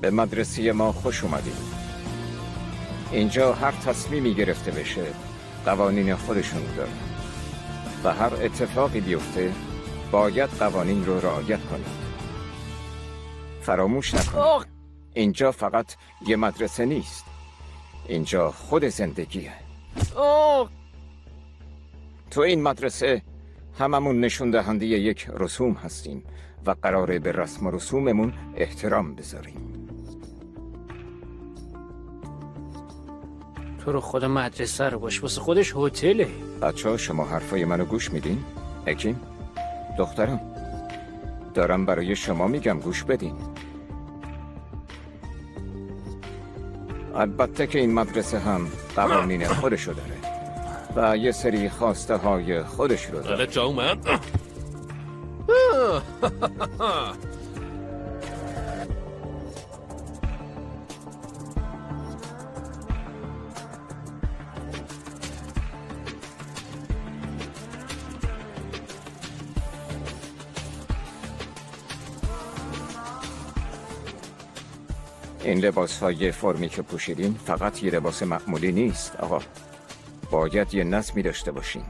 به مدرسه ما خوش اومدید. اینجا هر تصمیمی گرفته بشه قوانین خودشون داره و هر اتفاقی بیفته باید قوانین رو رعایت کنید. فراموش نکنید اینجا فقط یه مدرسه نیست، اینجا خود زندگیه. تو این مدرسه هممون نشون دهنده یک رسوم هستیم و قراره به رسم و رسوممون احترام بذاریم. تو رو خود مدرسه رو باش، واسه خودش هتله. بچه‌ها شما حرفای منو گوش میدین؟ اکیم؟ دخترم دارم برای شما میگم گوش بدین. البته که این مدرسه هم قوانین خودشو داره و یه سری خواسته های خودش رو داره. جا اومد. این لباس های فرمی که پوشیدین فقط یه لباس معمولی نیست آقا، باید یه نظمی داشته باشین.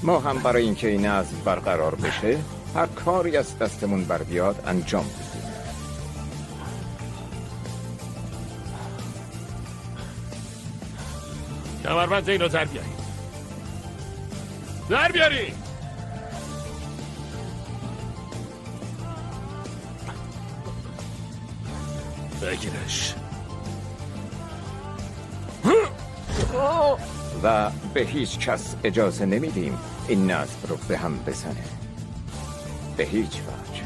ما هم برای اینکه این نظم برقرار بشه هر کاری از دستمون بر بیاد انجام بدیم. کمربند اینو در بیاری، در بیاری. بگیرش. و به هیچ کس اجازه نمیدیم این نظم رو به هم بزنه، به هیچ وجه.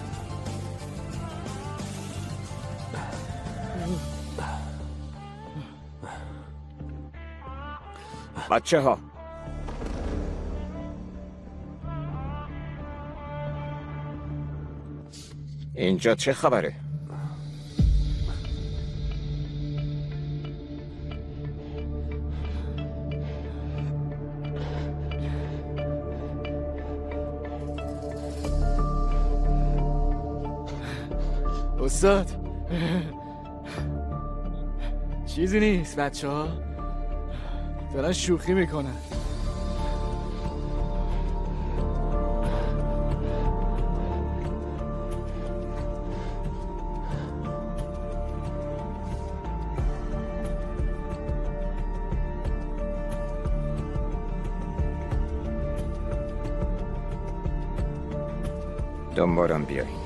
بچه ها اینجا چه خبره؟ استاد چیزی نیست، بچه ها دارن شوخی میکنن. دنبالم بیایین.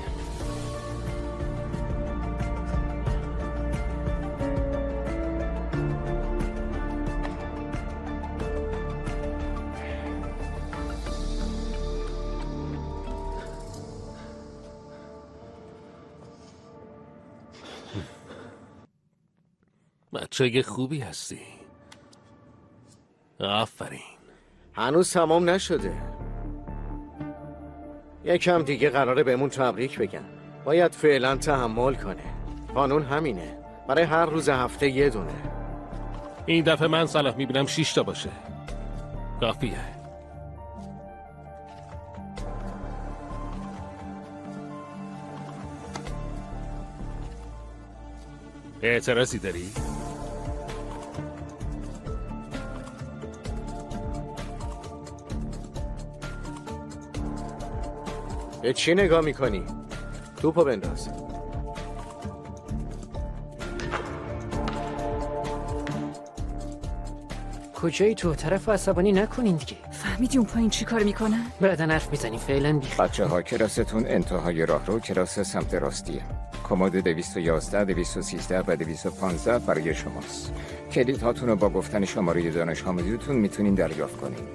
بچه خوبی هستی. آفرین. هنوز تمام نشده. یکم دیگه قراره بهمون تبریک بگن. باید فعلا تحمل کنه. قانون همینه. برای هر روز هفته یه دونه. این دفعه من صلاح میبینم 6 تا باشه. کافیه. اعتراضی داری؟ به چی نگاه میکنی؟ توپو بنداز. کجایی تو؟ طرف عصبانی نکنین دیگه. فهمیدی اون پایین چی کار میکنن؟ بعدن حرف میزنیم، فعلا بیخ. بچه ها کلاستون انتهای راه رو کلاس سمت راستیه. کمد 211 213 و 215 برای شماست. کلید هاتون رو با گفتن شماره دانش آموزیتون میتونین دریافت کنین.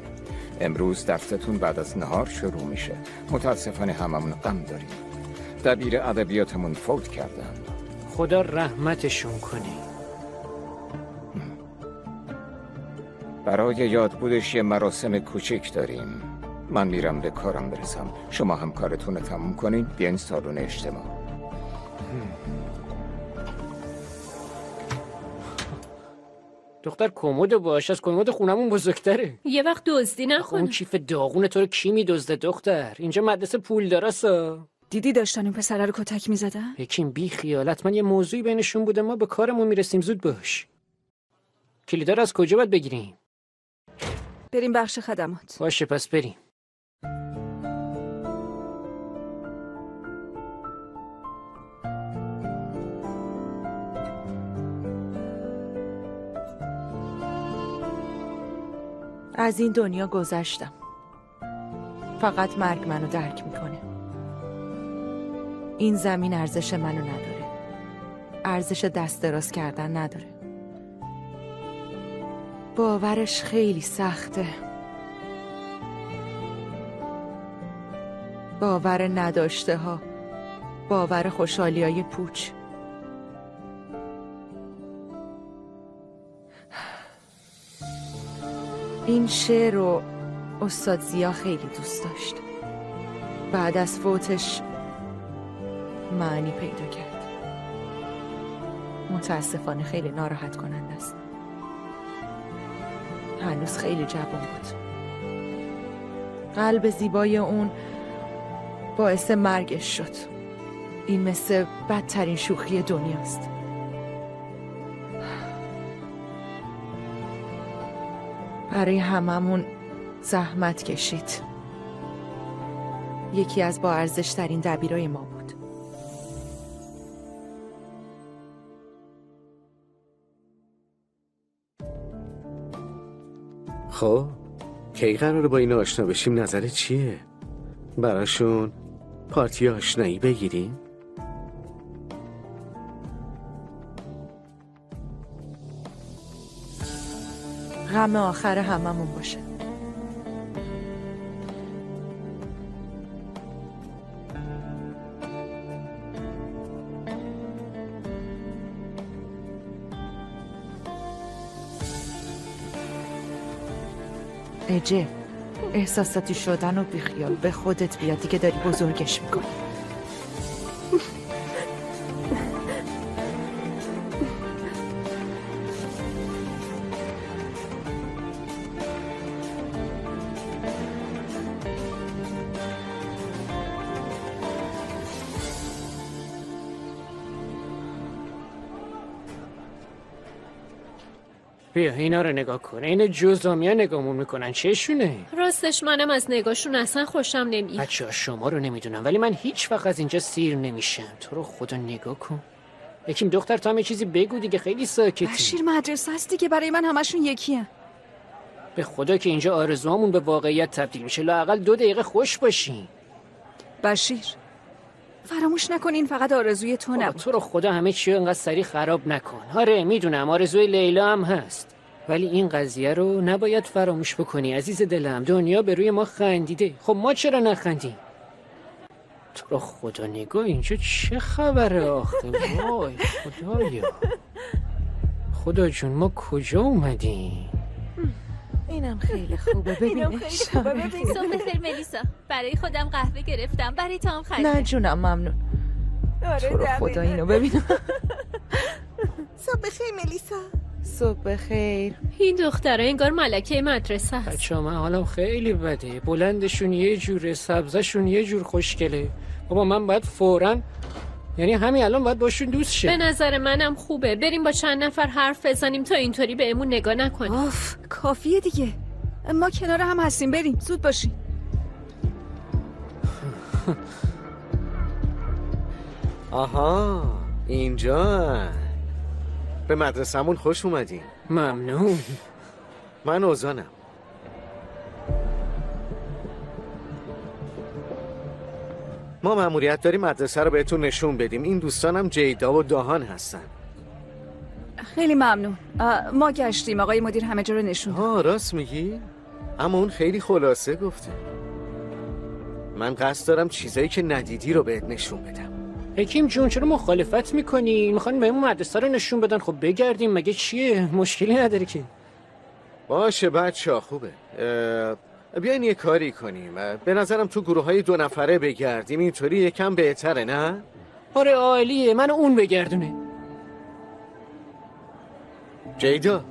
امروز درستون بعد از نهار شروع میشه. متاسفانه هممون غم داریم. دبیر ادبیاتمون فوت کردن. خدا رحمتشون کنه. برای یادبودش یه مراسم کوچیک داریم. من میرم به کارم برسم. شما هم کارتون رو تموم کنین. بیاین سالن اجتماع. دختر کمد باش، از کمد خونمون بزرگتره. یه وقت دزدی اون نکنه. کیف داغون تو رو کی میدزده دختر؟ اینجا مدرسه پولدارسا. دیدی داشتن اون پسره رو کتک میزدن؟ یکیم بی خیالت، من یه موضوعی بینشون بوده، ما به کارمون میرسیم. زود باش. کلیدا رو از کجا باید بگیریم؟ بریم بخش خدمات. باشه پس بریم. از این دنیا گذشتم. فقط مرگ منو درک میکنه. این زمین ارزش منو نداره. ارزش دست دراز کردن نداره. باورش خیلی سخته. باور نداشته ها. باور خوشحالی های پوچ. این شعر رو استاد زیا خیلی دوست داشت. بعد از فوتش معنی پیدا کرد. متاسفانه خیلی ناراحت کننده است. هنوز خیلی جوان بود. قلب زیبای اون باعث مرگش شد. این مثل بدترین شوخی دنیاست. برای هممون زحمت کشید. یکی از با ارزش ترین دبیرای ما بود. خب کی قراره با این آشنا بشیم؟ نظرت چیه؟ براشون پارتی آشنایی بگیریم؟ غم آخر هممون باشه. اجه احساساتی شدن و بیخیال، به خودت بیادی که داری بزرگش میکنی. بیا اینا رو نگاه کن. این جزامیا نگاهمون میکنن. چشونه؟ راستش منم از نگاهشون اصلا خوشم نمیاد. بچه‌ها شما رو نمیدونم ولی من هیچ وقت از اینجا سیر نمیشم. تو رو خدا نگاه کن. یکیم دختر تو هم یه چیزی بگو دیگه، خیلی ساکتی. بشیر مدرسه هستی که برای من همشون یکیه. به خدا که اینجا آرزوامون به واقعیت تبدیل میشه. لااقل 2 دقیقه خوش باشین. بشیر فراموش نکن این فقط آرزوی تو بابا نبود. تو رو خدا همه چی رو اینقدر سریع خراب نکن. آره میدونم آرزوی لیلا هم هست ولی این قضیه رو نباید فراموش بکنی عزیز دلم. دنیا به روی ما خندیده، خب ما چرا نخندیم؟ تو رو خدا نگاه اینجا چه خبره آخه؟ وای خدایا، خدا جون ما کجا اومدیم؟ اینم خیلی خوبه. ببینش. صبح بخیر ملیسا. برای خودم قهوه گرفتم، برای تو هم خریدم. نه جونم ممنون. تو رو خدا اینو ببینم. صبح بخیر ملیسا. صبح بخیر. این دختره انگار ملکه مدرسه است. بچه‌ها من حالم خیلی بده. بلندشون یه جوره، سبزشون یه جور خوشگله. بابا من باید فوراً، یعنی همین الان باید باشون دوست شم. به نظر منم خوبه بریم با چند نفر حرف بزنیم تا اینطوری بهمون نگاه نکنیم. آف کافیه دیگه. ما کنار هم هستیم، بریم زود باشیم. آها اینجا. به مدرسه‌مون خوش اومدین. ممنون. من اوزانم. ما مأموریت داریم مدرسه رو بهتون نشون بدیم. این دوستانم جیدا و داهان هستن. خیلی ممنون. ما گشتیم، آقای مدیر همه جا رو نشون داد. راست میگی؟ اما اون خیلی خلاصه گفته. من قصد دارم چیزایی که ندیدی رو بهت نشون بدم. حکیم جون چرا مخالفت میکنی؟ میخوان بهمون مدرسه رو نشون بدن. خب بگردیم، مگه چیه؟ مشکلی نداره که. باشه بچه‌ها خوبه. بیاین یه کاری کنیم. به نظرم تو گروه‌های 2 نفره بگردیم، اینطوری یکم بهتره نه؟ آره عالیه. منو اون بگردونه. جیدا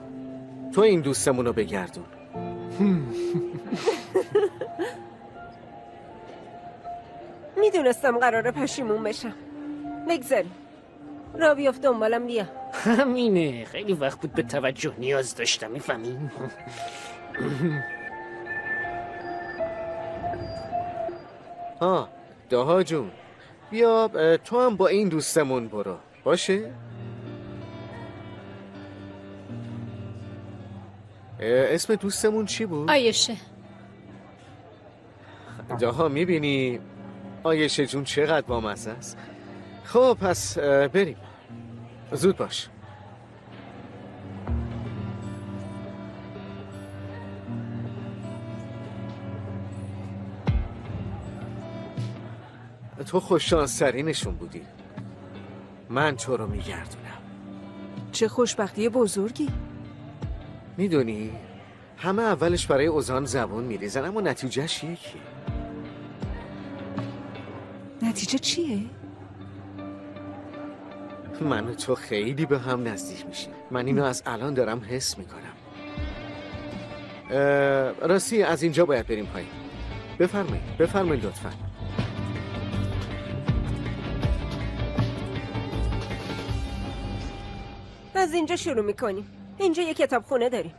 تو این دوستمون رو بگردون. میدونستم قراره پشیمون بشم. بگذاریم را بیافت دنبالم بیا. همینه، خیلی وقت بود به توجه نیاز داشتم، میفهمی؟ داها جون بیا تو هم با این دوستمون برو باشه؟ اسم دوستمون چی بود؟ آیشه. داها میبینی آیشه جون چقدر بامزه است. خب پس بریم، زود باش. تو خوششانس‌ترینشون بودی. من تو رو میگردونم. چه خوشبختی بزرگی. میدونی همه اولش برای اوزان زبون میریزن اما نتیجهش یکی. نتیجه چیه؟ من و تو خیلی به هم نزدیک میشیم. من اینو از الان دارم حس میکنم. راستی از اینجا باید بریم پایین. بفرمایید لطفاً. از اینجا شروع میکنیم. اینجا یه کتابخونه داریم.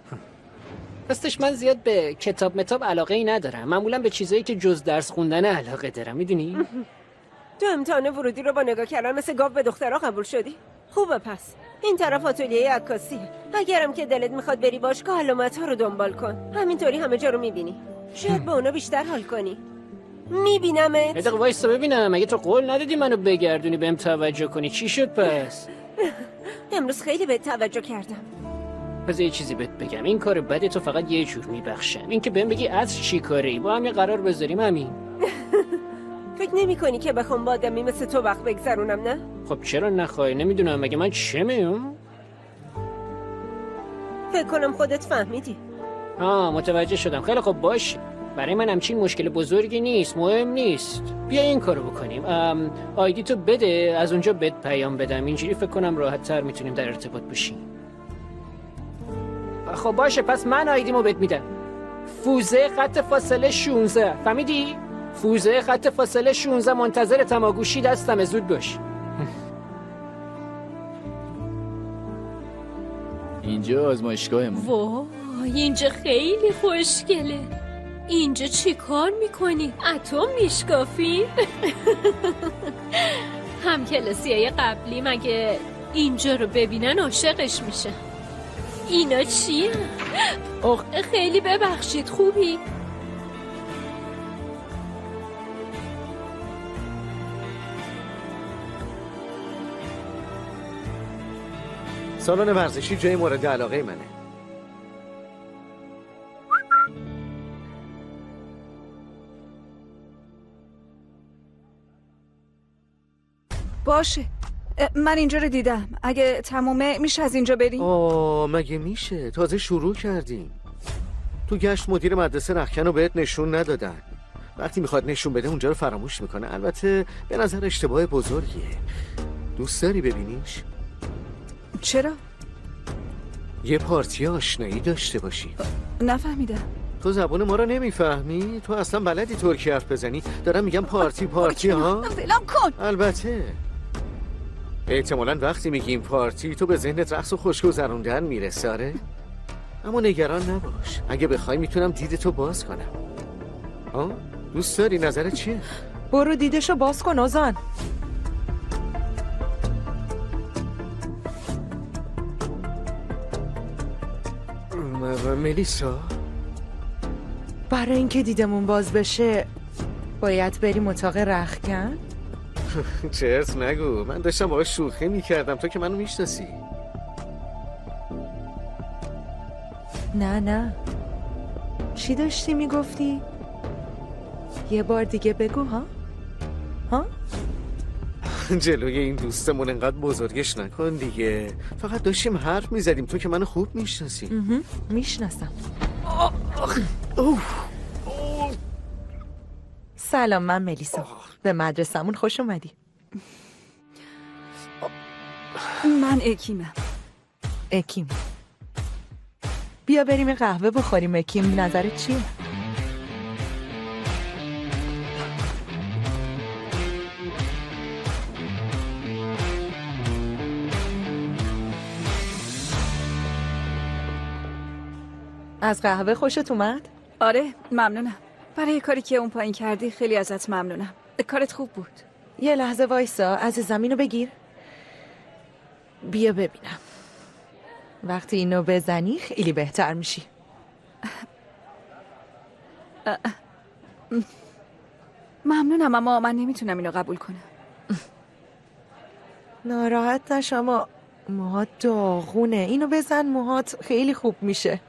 راستش من زیاد به کتاب متاب علاقه ای ندارم. معمولا به چیزایی که جز درس خوندن علاقه دارم، میدونی؟ تو امتحان ورودی رو با نگاه کردن مثل گاو به دخترها قبول شدی؟ خوبه پس. این طرف آتلیه عکاسیه. اگرم که دلت میخواد بری باشگاه علامت‌ها رو دنبال کن. همینطوری همه جا رو میبینی. شاید با اونا بیشتر حال کنی. میبینمت. یه دقیقه وایسا ببینم. اگه تو قول ندادی منو بگردونی بهم توجه کنی چی شد پس؟ امروز خیلی بهت توجه کردم. پس یه چیزی بهت بگم، این کار بده تو فقط یه جور میبخشم. این که بهم بگی از چی کاری، با هم یه قرار بذاریم همین. فکر نمی کنی که بخوام با آدمی مثل تو وقت بگذرونم نه؟ خب چرا نخواهی؟ نمیدونم مگه من چه میام؟ فکر کنم خودت فهمیدی. متوجه شدم. خیلی خب باش. برای من همچین مشکل بزرگی نیست، مهم نیست. بیا این کارو بکنیم. آیدی تو بده، از اونجا بهت پیام بدم. اینجوری فکر کنم راحت تر میتونیم در ارتباط باشیم. خب باشه، پس من آیدیمو بهت میدم. فوزه خط فاصله 16. فهمیدی؟ فوزه خط فاصله 16. منتظر تماگوشی دستم، زود باش. اینجا آزمایشگاهمون. وای اینجا خیلی خوشگله. اینجا چی کار میکنی؟ اتم میشکافی؟ همکلاسیای قبلی مگه اینجا رو ببینن عاشقش میشه. اینا چیه؟ خیلی ببخشید، خوبی؟ سالن ورزشی جای مورد علاقه منه. باشه، من اینجا رو دیدم. اگه تمومه میشه از اینجا بریم؟ مگه میشه؟ تازه شروع کردیم. تو گشت مدیر مدرسه رخکن رو بهت نشون ندادن. وقتی میخواد نشون بده اونجا رو فراموش میکنه. البته به نظر اشتباه بزرگیه. دوست داری ببینیش؟ چرا؟ یه پارتی آشنایی داشته باشی. نفهمیدم. تو زبان ما رو نمیفهمی؟ تو اصلا بلدی ترکی حرف بزنی؟ دارم میگم پارتی ها؟ ولم کن. البته احتمالاً وقتی میگیم پارتی تو به ذهنت رقص و خوشگذروندن میرسه. آره؟ اما نگران نباش، اگه بخوای میتونم دیدتو باز کنم. دوست داری؟ نظرت چیه؟ برو دیدشو باز کن اوزان. ملیسا، برای اینکه دیدمون باز بشه باید بریم اتاق رختکن؟ چرت نگو، من داشتم باهاش شوخی میکردم. تو که منو میشناسی. نه چی داشتی میگفتی؟ یه بار دیگه بگو. ها؟ جلوی این دوستمون انقدر بزرگش نکن دیگه. فقط داشتیم حرف میزدیم. تو که منو خوب میشناسی. میشناسم. سلام، من ملیسا. به مدرسمون خوش اومدی. من اکیمم. اکیم، بیا بریم یه قهوه بخوریم. مکیم نظرت چیه؟ از قهوه خوشت اومد؟ آره ممنونم. برای کاری که اون پایین کردی خیلی ازت ممنونم. کارت خوب بود. یه لحظه وایسا، از زمینو بگیر. بیا ببینم. وقتی اینو بزنی خیلی بهتر میشی. ممنونم اما من نمیتونم اینو قبول کنم. ناراحت نش، اما موهات داغونه. اینو بزن موهات خیلی خوب میشه.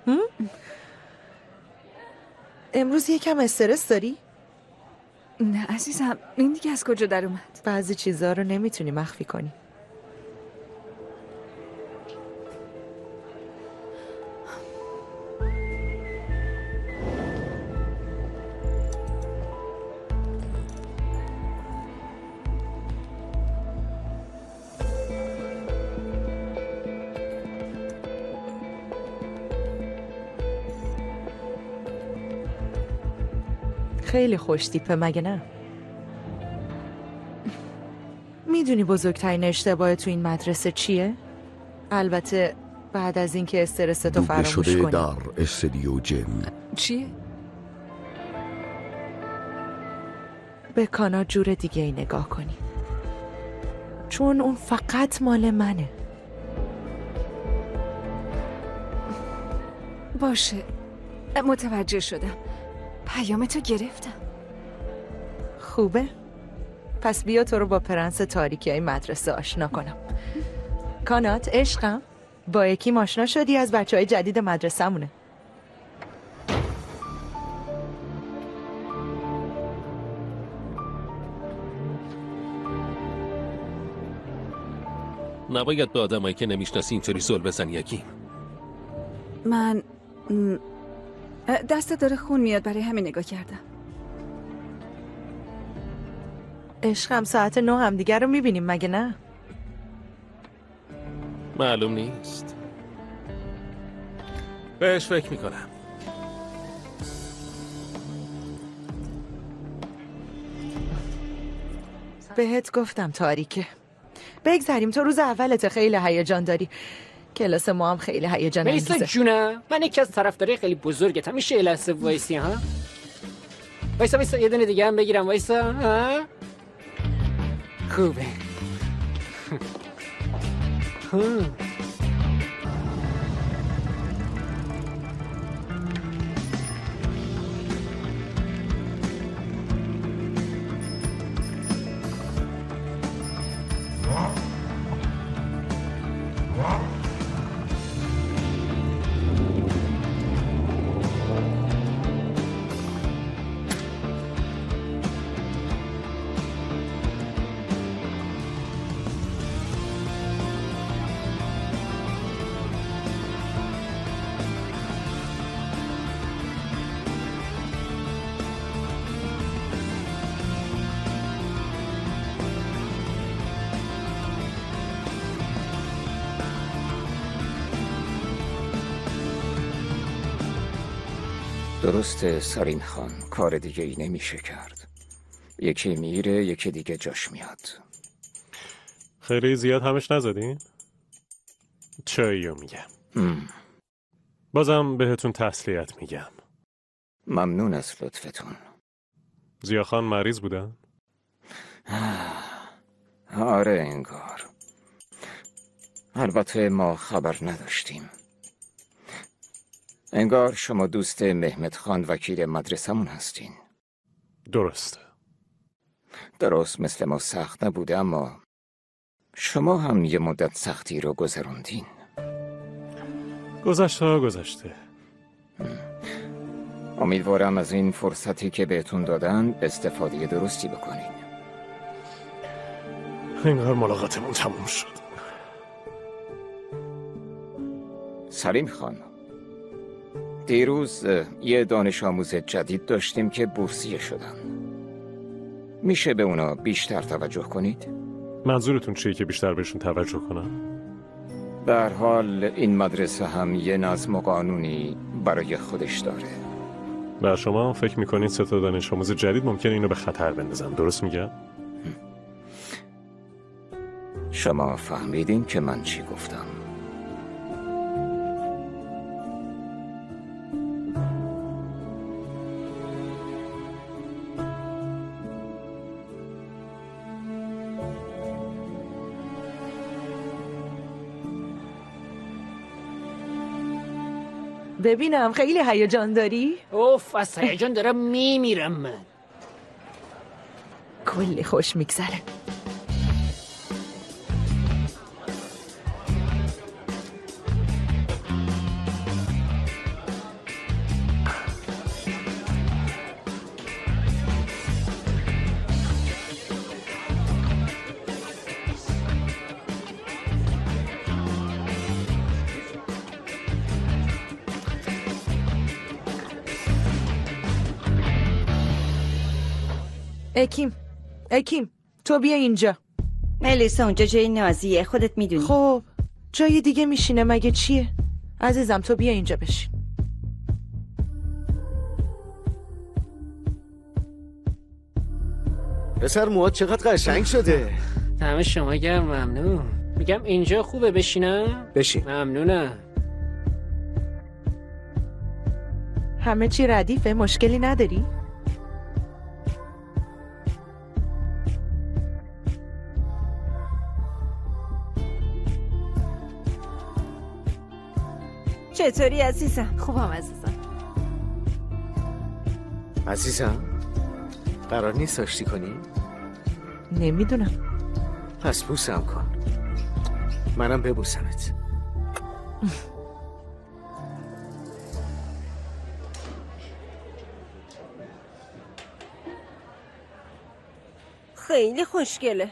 امروز یکم استرس داری؟ نه عزیزم، این دیگه از کجا در اومد؟ بعضی چیزا رو نمیتونی مخفی کنی. خیلی خوش تیپه مگه نه؟ میدونی بزرگترین اشتباه تو این مدرسه چیه؟ البته بعد از اینکه استرستو فراموش کنی. در استودیو جیم. چیه؟ به کانا جور دیگه ای نگاه کنی، چون اون فقط مال منه. باشه متوجه شدم. پیامتو گرفتم. خوبه؟ پس بیا تو رو با پرنس تاریکی های مدرسه آشنا کنم. کانات عشقم، با یکی آشنا شدی؟ از بچه های جدید مدرسه مونه. نباید به آدمایی که نمیشناسی اینطوری زل بزنی. یکی من دست داره خون میاد، برای همین نگاه کردم. عشقم ساعت 9 هم دیگر رو میبینیم مگه نه؟ معلوم نیست. بهش فکر میکنم. بهت گفتم تاریکه. بگذاریم، تو روز اولت خیلی هیجان داری. کلاس ما هم خیلی هیجان انگیزه. میسا جونم، من یکی از طرفدارای خیلی بزرگتم. میشه یه لحظه وایسی ها؟ وایسا یه دونه دیگه هم بگیرم. وایسا ها؟ خوبه. درسته سارین خان، کار دیگه ای نمیشه کرد. یکی میره یکی دیگه جاش میاد. خیلی زیاد همش نزدین؟ چاییو میگم. بازم بهتون تسلیت میگم. ممنون از لطفتون. زیاخان مریض بودن؟ آره انگار. البته ما خبر نداشتیم. انگار شما دوست مهمت خان وکیل مدرسمون هستین. درست مثل ما سخت نبوده، اما شما هم یه مدت سختی رو گذروندین. گذشته. امیدوارم از این فرصتی که بهتون دادن استفاده درستی بکنین. انگار ملاقاتمون تموم شد. سلیم خان، دیروز یه دانش آموز جدید داشتیم که بورسیه شدن. میشه به اونا بیشتر توجه کنید؟ منظورتون چیه که بیشتر بهشون توجه کنم؟ به هر حال این مدرسه هم یه نظم و قانونی برای خودش داره. و شما فکر میکنید 3 تا دانش آموز جدید ممکنه اینو به خطر بندازن، درست میگم؟ شما فهمیدین که من چی گفتم؟ ببینم خیلی هیجان داری؟ اوف از هیجان دارم میمیرم من. کلی خوش میگذره. اکیم تو بیا اینجا. ملیسا اونجا جای نازیه، خودت میدونی. خب جای دیگه میشینه مگه چیه؟ عزیزم تو بیا اینجا بشین. پسر موهات چقدر قشنگ شده. دم شما گرم، ممنون. میگم اینجا خوبه بشینم؟ بشین. ممنونم. همه چی ردیفه، مشکلی نداری؟ چطوری عزیزم؟ خوبم عزیزم. عزیزم قرار نیست آشتی کنی؟ نمیدونم. پس بوسم کن، منم ببوسمت. خیلی خوشگله.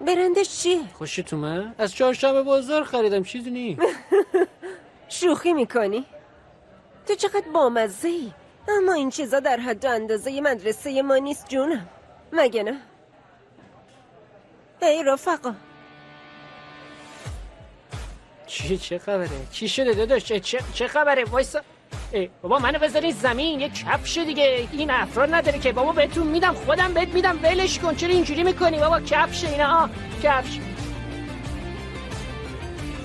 برندش چیه؟ خوشت اومد؟ از چهارشنبه بازار خریدم، چیزی نی. شوخی میکنی؟ تو چقدر بامزه‌ای. اما این چیزا در حد و اندازه مدرسه ما نیست جونم، مگه نه؟ ای رفقا، چه خبره؟ چی شده داداش؟ چه خبره؟ وایسا. بابا منو بذارین زمین، یه کفش دیگه. این افراد نداره که بابا بهتون میدم، خودم بهت میدم، ولش کن. چرا اینجوری میکنی بابا؟ کفش اینا. کفش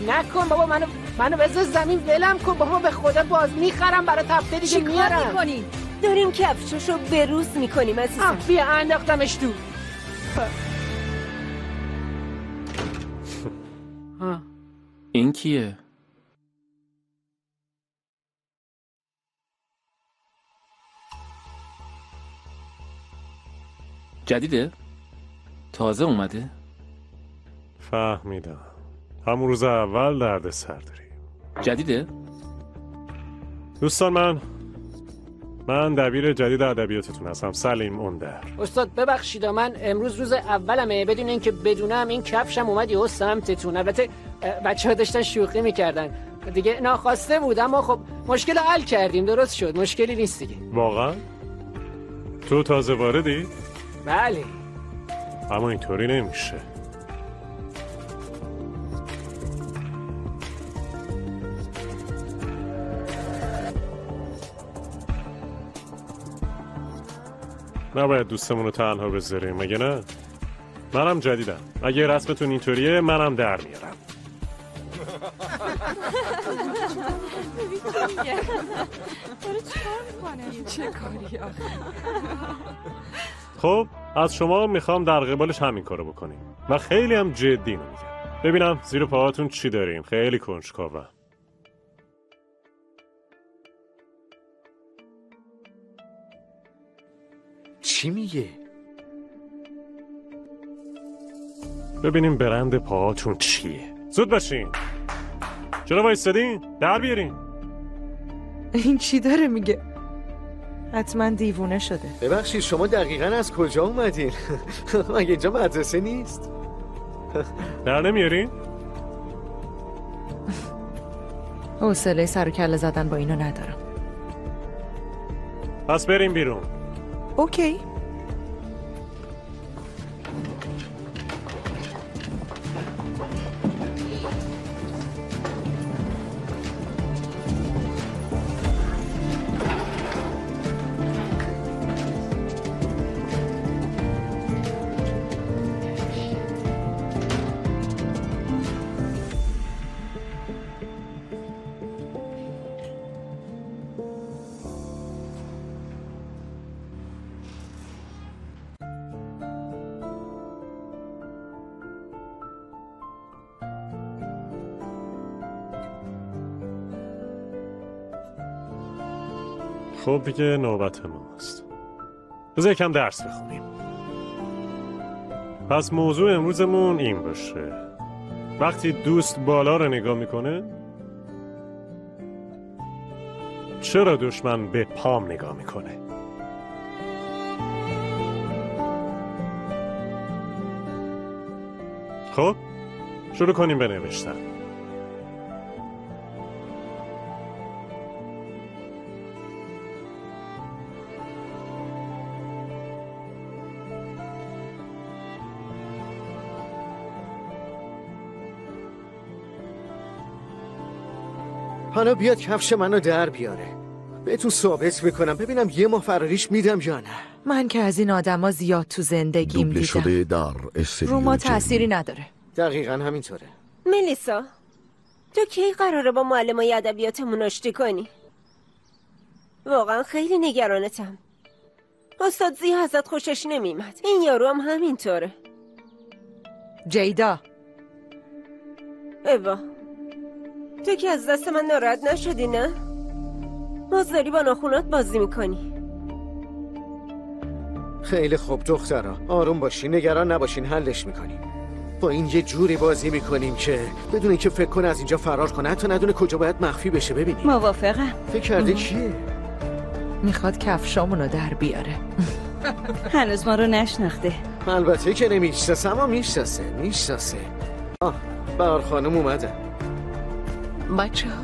نکن بابا، منو بذار زمین، ولم کن بابا. به خدا باز میخرم برات، هفته دیگه میارم. چی کار میکنی؟ داریم کفششو بروز میکنیم عزیزم. بیا انداختمش تو. این کیه؟ جدیده؟ تازه اومده؟ فهمیدم. همون روز اول درد سر داری. جدیده؟ دوستان من دبیر جدید ادبیاتتون هستم، سلیم اوندر. استاد ببخشید من امروز روز اولمه، بدون اینکه بدونم این کفشم اومد یهو سمتتون. البته بچه‌ها داشتن شوخی میکردن دیگه، ناخواسته بود، اما خب مشکل حل کردیم، درست شد، مشکلی نیست دیگه. واقعا؟ تو تازه واردی؟ بله. اما اینطوری نمیشه. نباید دوستمون رو تنها بذاریم، مگه نه؟ منم جدیدم، اگه رسمتون اینطوریه منم در میارم. خب از شما میخوام در قبالش همین کارو بکنیم و خیلی هم جدی اینو میگم. ببینم زیر پاهاتون چی داریم. خیلی کنجکاوم. چی میگه؟ ببینیم برند پاهاتون چیه. زود باشین. چرا وایستادین؟ در بیارین. این چی داره میگه؟ حتما دیوونه شده. ببخشید شما دقیقاً از کجا اومدین؟ مگه اینجا مدرسه نیست؟ در نمیارین؟ حوصله سر و کله زدن با اینو ندارم. پس بریم بیرون. اوکی. خب دیگه نوبت ماست. بذار یکم درس بخونیم. پس موضوع امروزمون این باشه: وقتی دوست بالا رو نگاه میکنه، چرا دشمن به پام نگاه میکنه؟ خب شروع کنیم به نوشتن. حالا بیاد کفش منو در بیاره، بهتون ثابت میکنم ببینم یه ماه فراریش میدم یا نه. من که از این آدما زیاد تو زندگیم دوبله دیدم. شده در استدیو رو ما جیم. تأثیری نداره. دقیقا همینطوره. ملیسا، تو کی قراره با معلمای ادبیاتمون آشتی کنی؟ واقعا خیلی نگرانتم. استاد زیا ازت خوشش نمیمد. این یارو هم همینطوره. جیدا، ایوا، تو که از دست من ناراحت نشدی نه؟ باز داری با ناخونات بازی میکنی. خیلی خوب دخترا، آروم باشین، نگران نباشین، حلش میکنیم. با این یه جوری بازی میکنیم که بدون اینکه فکر کنه از اینجا فرار کنه، حتی ندونه کجا باید مخفی بشه. ببینیم. موافقم. فکر کرده کیه؟ میخواد کفشامونو در بیاره. هنوز ما رو نشناخته. البته که نمیشناسه، اما میشناسه. بهار خانم اومده. بچه ها،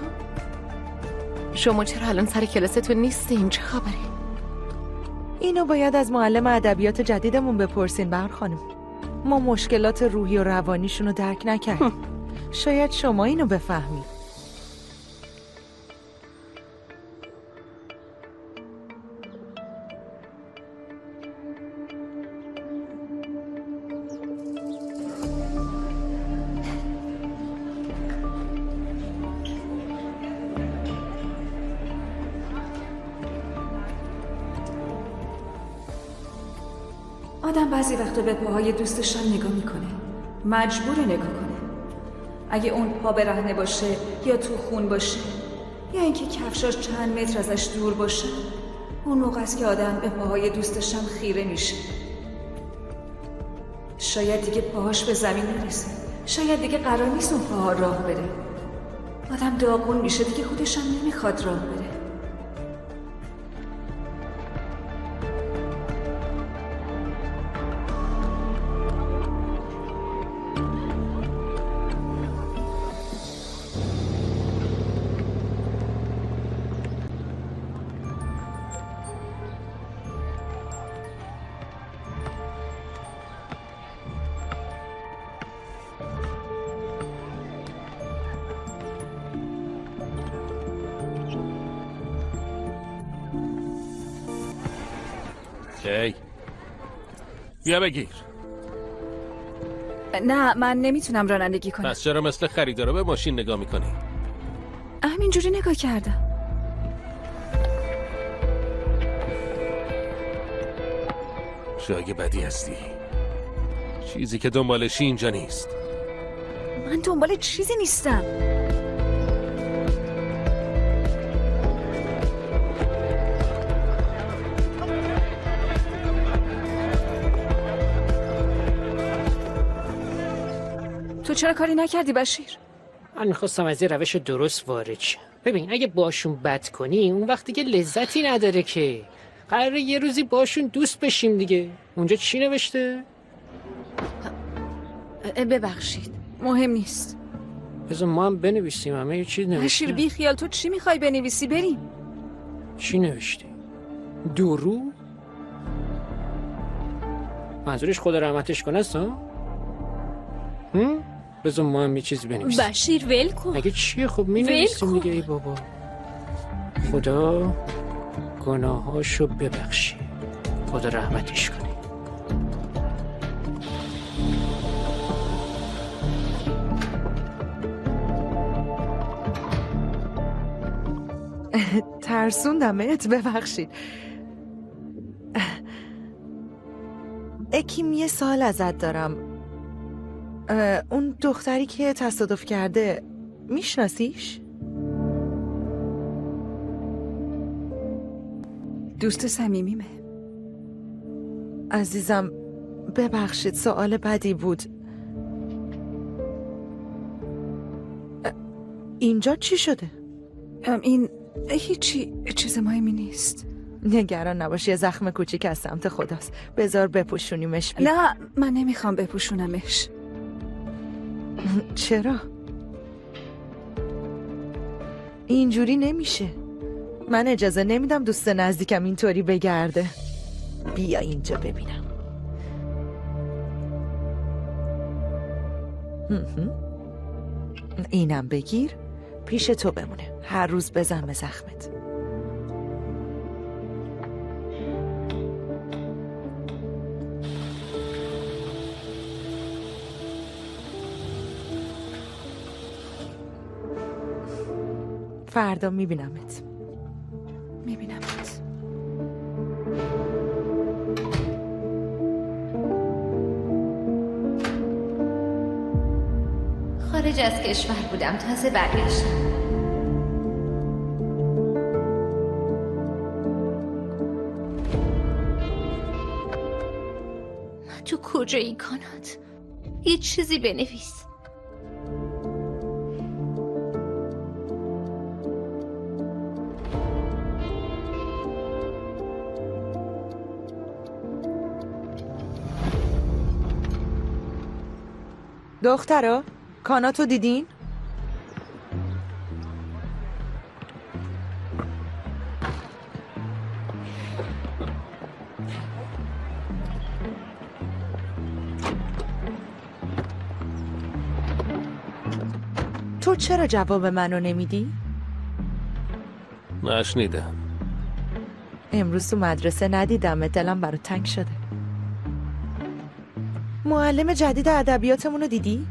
شما چرا الان سر کلاستون نیستین؟ چه خبره؟ اینو باید از معلم ادبیات جدیدمون بپرسین بهار خانم. ما مشکلات روحی و روانیشون رو درک نکردیم. شاید شما اینو بفهمید. آدم بعضی وقتا به پاهای دوستش هم نگاه میکنه. مجبوره نگاه کنه. اگه اون پا برهنه باشه یا تو خون باشه یا اینکه کفشاش چند متر ازش دور باشه، اون موقع است که آدم به پاهای دوستش هم خیره میشه. شاید دیگه پاهاش به زمین نرسه. شاید دیگه قرار نیست اون پاها راه بره. آدم داغون میشه، دیگه خودش هم نمیخواد راه بره. بیا بگیر. نه، من نمیتونم رانندگی کنم. پس چرا مثل خریدارا به ماشین نگاه میکنی؟ همینجوری نگاه کردم. جای بدی هستی. چیزی که دنبالشی اینجا نیست. من دنبال چیزی نیستم. تو چرا کاری نکردی بشیر؟ من میخواستم از یه روش درست وارد شم. ببین، اگه باشون بد کنی اون وقت دیگه لذتی نداره که. قراره یه روزی باشون دوست بشیم دیگه. اونجا چی نوشته؟ ببخشید، مهم نیست. بذار ما هم بنویسیم. همه یه چیز نوشته. بشیر بی خیال، تو چی میخوای بنویسی؟ بریم. چی نوشته؟ درو؟ منظورش خدا رحمتش کنه است ها؟ بذار ما هم یه چیز بنویسیم. بشیر ول کن. اگه چیه خب می‌نویسیم دیگه. ای بابا، خدا گناهاشو ببخشه، خدا رحمتش کنه. ترسوندمت، ببخشید. اکیم، یه سوال ازت دارم. اون دختری که تصادف کرده میشناسیش؟ دوست صمیمیمه. عزیزم ببخشید، سوال بدی بود. اینجا چی شده؟ این هیچی، چیز مهمی نیست. نگران نباشی، زخم کوچیک از سمت خداست. بذار بپوشونیمش. نه من نمیخوام بپوشونمش. چرا؟ اینجوری نمیشه. من اجازه نمیدم دوست نزدیکم اینطوری بگرده. بیا اینجا ببینم. اینم بگیر، پیش تو بمونه. هر روز بزن به زخمت. فردا میبینمت. میبینمت. خارج از کشور بودم، تازه برگشتم. تو کجایی کانات؟ یه چیزی بنویس. دخترا، کاناتو دیدین؟ تو چرا جواب منو نمیدی؟ نشنیدم. امروز تو مدرسه ندیدم، دلم برات تنگ شده. معلم جدید ادبیاتمونو دیدی؟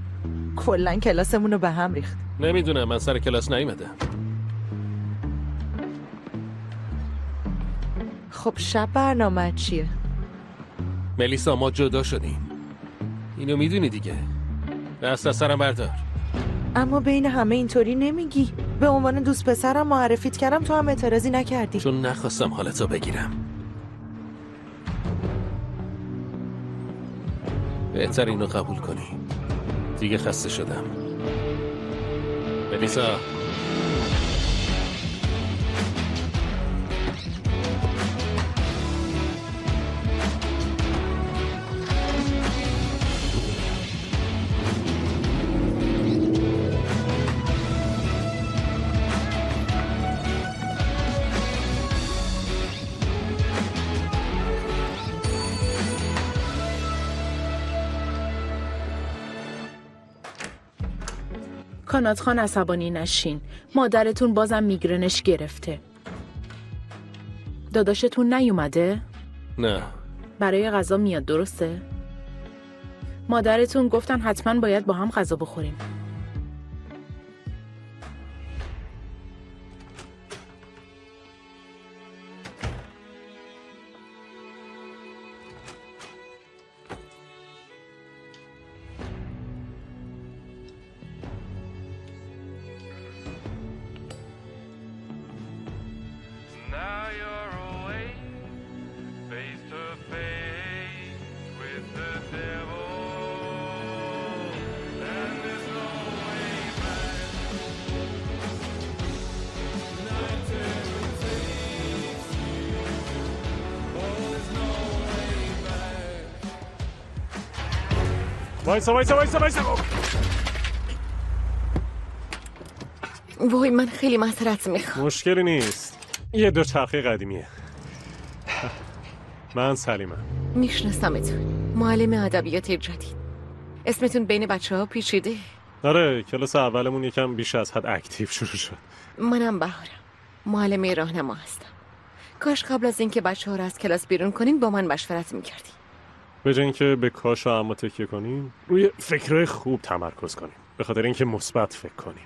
کلاً کلاسمونو به هم ریخت. نمیدونم، من سر کلاس نیومدم. خب شب برنامه چیه؟ ملیسا، ما جدا شدیم. اینو میدونی دیگه. دست از سرم بردار. اما بین همه اینطوری نمیگی. به عنوان دوست پسرم معرفیت کردم، تو هم اعتراضی نکردی. چون نخواستم حالتو بگیرم. بهتر اینو قبول کنی. دیگه خسته شدم. ملیسا، کانات خان عصبانی نشین. مادرتون بازم میگرنش گرفته. داداشتون نیومده؟ نه. برای غذا میاد، درسته؟ مادرتون گفتن حتما باید با هم غذا بخوریم. وایسا. وای من خیلی معذرت میخوام. مشکلی نیست. یه دوچرخه قدیمیه. من سلیمم. میشناسمتون. معلم ادبیات جدید. اسمتون بین بچه‌ها پیچیده. آره، کلاس اولمون یکم بیش از حد اکتیو شروع شد. منم بهارم. معلم راهنما هستم. کاش قبل از اینکه بچه‌ها رو از کلاس بیرون کنین با من مشورت میکردین. به جای اینکه به کاش و عمو تکیه کنیم، روی فکرهای خوب تمرکز کنیم. به خاطر اینکه مثبت فکر کنیم.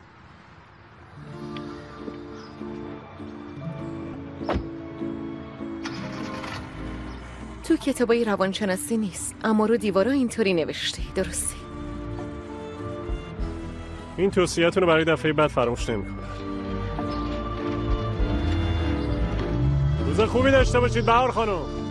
تو کتابای روانشناسی نیست، اما رو دیوارا اینطوری نوشته، درسته؟ این توصیه‌تون رو برای دفعه بعد فراموش نمی‌کنم. روز خوبی داشته باشید بهار خانم.